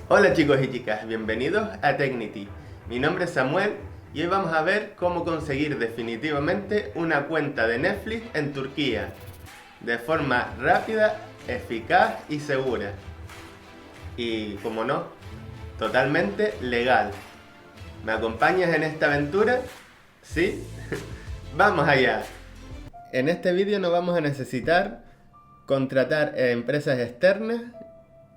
Hola chicos y chicas, bienvenidos a Tecnity. Mi nombre es Samuel y hoy vamos a ver cómo conseguir definitivamente una cuenta de Netflix en Turquía de forma rápida, eficaz y segura. Y, como no, totalmente legal. ¿Me acompañas en esta aventura? ¿Sí? ¡Vamos allá! En este vídeo no vamos a necesitar contratar empresas externas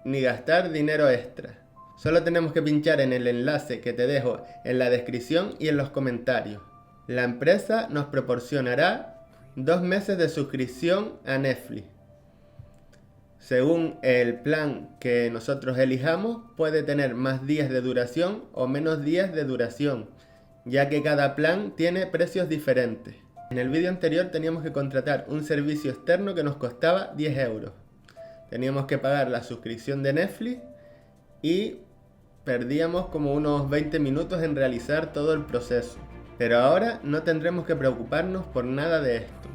ni gastar dinero extra. Solo tenemos que pinchar en el enlace que te dejo en la descripción y en los comentarios. La empresa nos proporcionará 2 meses de suscripción a Netflix. Según el plan que nosotros elijamos, puede tener más días de duración o menos días de duración, ya que cada plan tiene precios diferentes. En el vídeo anterior teníamos que contratar un servicio externo que nos costaba 10 euros. Teníamos que pagar la suscripción de Netflix y perdíamos como unos 20 minutos en realizar todo el proceso. Pero ahora no tendremos que preocuparnos por nada de esto.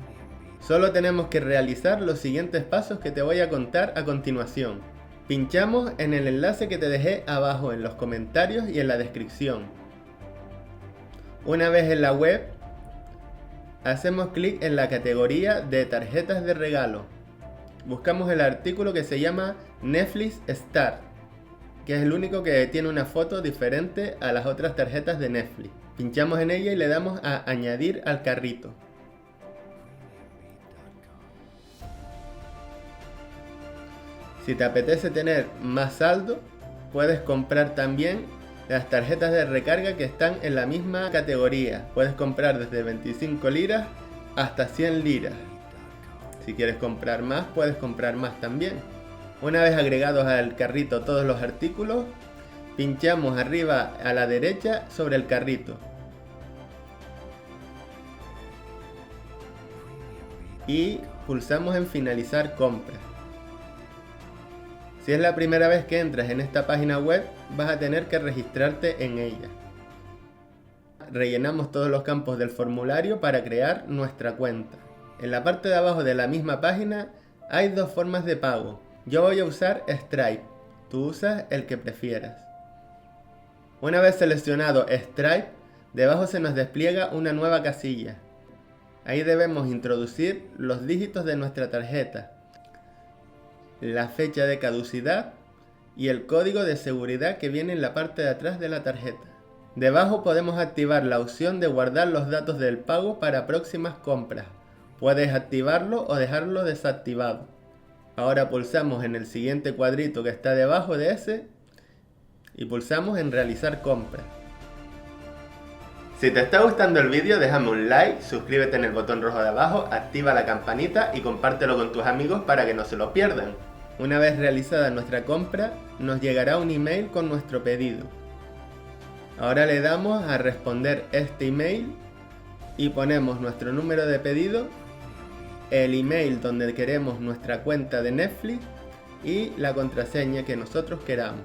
Solo tenemos que realizar los siguientes pasos que te voy a contar a continuación. Pinchamos en el enlace que te dejé abajo en los comentarios y en la descripción. Una vez en la web, hacemos clic en la categoría de tarjetas de regalo. Buscamos el artículo que se llama Netflix Star, que es el único que tiene una foto diferente a las otras tarjetas de Netflix. Pinchamos en ella y le damos a añadir al carrito. Si te apetece tener más saldo, puedes comprar también las tarjetas de recarga que están en la misma categoría. Puedes comprar desde 25 liras hasta 100 liras. Si quieres comprar más, puedes comprar más también. Una vez agregados al carrito todos los artículos, pinchamos arriba a la derecha sobre el carrito. Y pulsamos en finalizar compra. Si es la primera vez que entras en esta página web, vas a tener que registrarte en ella. Rellenamos todos los campos del formulario para crear nuestra cuenta. En la parte de abajo de la misma página hay dos formas de pago. Yo voy a usar Stripe, tú usas el que prefieras. Una vez seleccionado Stripe, debajo se nos despliega una nueva casilla. Ahí debemos introducir los dígitos de nuestra tarjeta, la fecha de caducidad y el código de seguridad que viene en la parte de atrás de la tarjeta. Debajo podemos activar la opción de guardar los datos del pago para próximas compras. Puedes activarlo o dejarlo desactivado. Ahora pulsamos en el siguiente cuadrito que está debajo de ese y pulsamos en realizar compra. Si te está gustando el vídeo, déjame un like, suscríbete en el botón rojo de abajo, activa la campanita y compártelo con tus amigos para que no se lo pierdan. Una vez realizada nuestra compra, nos llegará un email con nuestro pedido. Ahora le damos a responder este email y ponemos nuestro número de pedido, el email donde queremos nuestra cuenta de Netflix y la contraseña que nosotros queramos.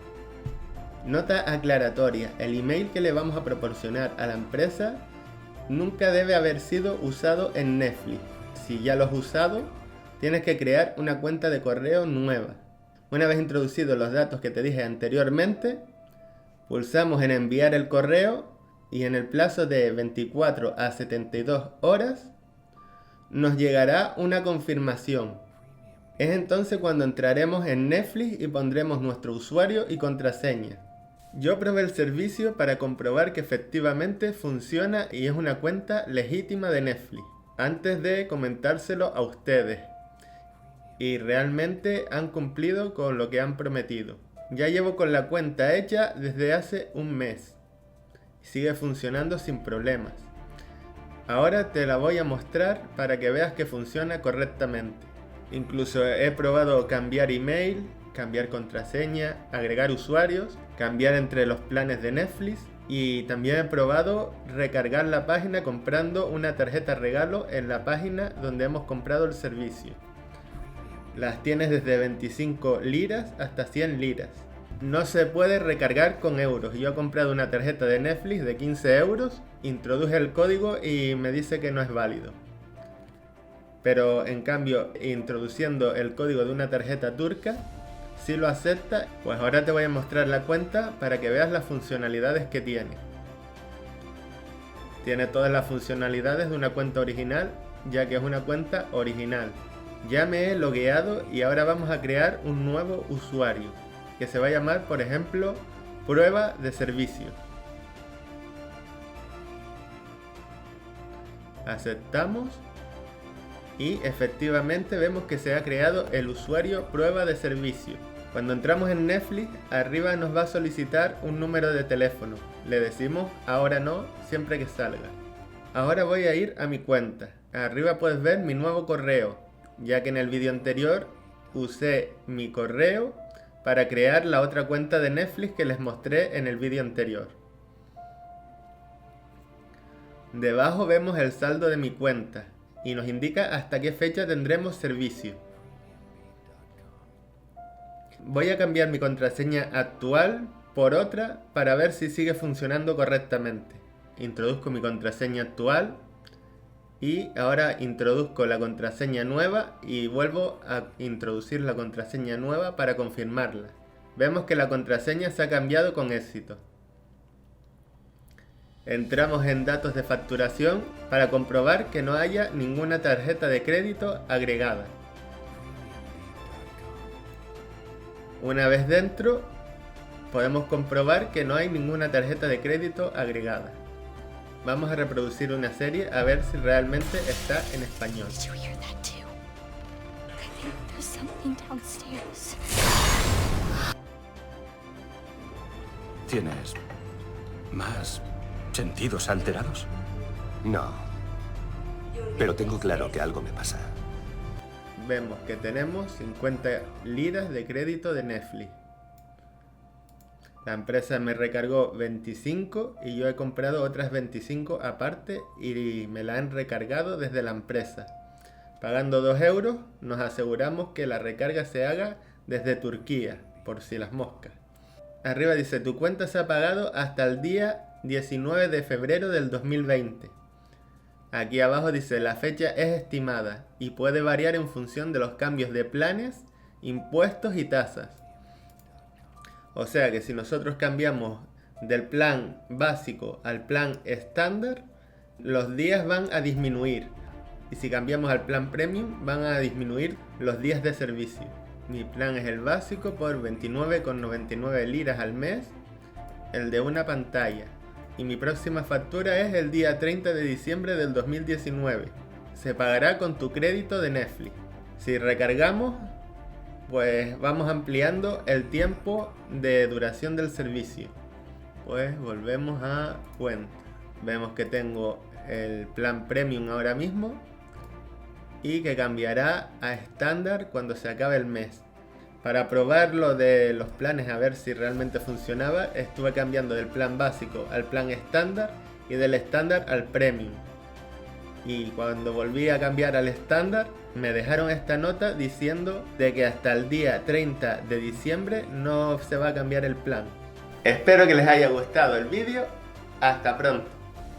Nota aclaratoria: el email que le vamos a proporcionar a la empresa nunca debe haber sido usado en Netflix. Si ya lo has usado, tienes que crear una cuenta de correo nueva. Una vez introducidos los datos que te dije anteriormente, pulsamos en enviar el correo y en el plazo de 24 a 72 horas nos llegará una confirmación. Es entonces cuando entraremos en Netflix y pondremos nuestro usuario y contraseña. Yo probé el servicio para comprobar que efectivamente funciona y es una cuenta legítima de Netflix, antes de comentárselo a ustedes. Y realmente han cumplido con lo que han prometido. Ya llevo con la cuenta hecha desde hace un mes. Sigue funcionando sin problemas. Ahora te la voy a mostrar para que veas que funciona correctamente. Incluso he probado cambiar email, cambiar contraseña, agregar usuarios, cambiar entre los planes de Netflix y también he probado recargar la página comprando una tarjeta regalo en la página donde hemos comprado el servicio. Las tienes desde 25 liras hasta 100 liras. No se puede recargar con euros. Yo he comprado una tarjeta de Netflix de 15 euros, introduje el código y me dice que no es válido. Pero en cambio, introduciendo el código de una tarjeta turca, Si lo acepta, pues ahora te voy a mostrar la cuenta para que veas las funcionalidades que tiene. Tiene todas las funcionalidades de una cuenta original, ya que es una cuenta original. Ya me he logueado y ahora vamos a crear un nuevo usuario, que se va a llamar, por ejemplo, prueba de servicio. Aceptamos y efectivamente vemos que se ha creado el usuario prueba de servicio. Cuando entramos en Netflix, arriba nos va a solicitar un número de teléfono. Le decimos ahora no, siempre que salga. Ahora voy a ir a mi cuenta. Arriba puedes ver mi nuevo correo, ya que en el vídeo anterior usé mi correo para crear la otra cuenta de Netflix que les mostré en el vídeo anterior. Debajo vemos el saldo de mi cuenta y nos indica hasta qué fecha tendremos servicio. Voy a cambiar mi contraseña actual por otra para ver si sigue funcionando correctamente. Introduzco mi contraseña actual y ahora introduzco la contraseña nueva y vuelvo a introducir la contraseña nueva para confirmarla. Vemos que la contraseña se ha cambiado con éxito. Entramos en datos de facturación para comprobar que no haya ninguna tarjeta de crédito agregada. Una vez dentro, podemos comprobar que no hay ninguna tarjeta de crédito agregada. Vamos a reproducir una serie a ver si realmente está en español. ¿Tienes más sentidos alterados? No. Pero tengo claro que algo me pasa. Vemos que tenemos 50 liras de crédito de Netflix. La empresa me recargó 25 y yo he comprado otras 25 aparte y me la han recargado desde la empresa. Pagando 2 euros nos aseguramos que la recarga se haga desde Turquía, por si las moscas. Arriba dice, tu cuenta se ha pagado hasta el día 19 de febrero del 2020. Aquí abajo dice, la fecha es estimada y puede variar en función de los cambios de planes, impuestos y tasas. O sea que si nosotros cambiamos del plan básico al plan estándar, los días van a disminuir. Y si cambiamos al plan premium, van a disminuir los días de servicio. Mi plan es el básico por 29,99 liras al mes, el de una pantalla. Y mi próxima factura es el día 30 de diciembre del 2019. Se pagará con tu crédito de Netflix. Si recargamos, pues vamos ampliando el tiempo de duración del servicio. Pues volvemos a cuenta. Vemos que tengo el plan premium ahora mismo y que cambiará a estándar cuando se acabe el mes. Para probar lo de los planes a ver si realmente funcionaba, estuve cambiando del plan básico al plan estándar y del estándar al premium. Y cuando volví a cambiar al estándar, me dejaron esta nota diciendo de que hasta el día 30 de diciembre no se va a cambiar el plan. Espero que les haya gustado el vídeo. Hasta pronto.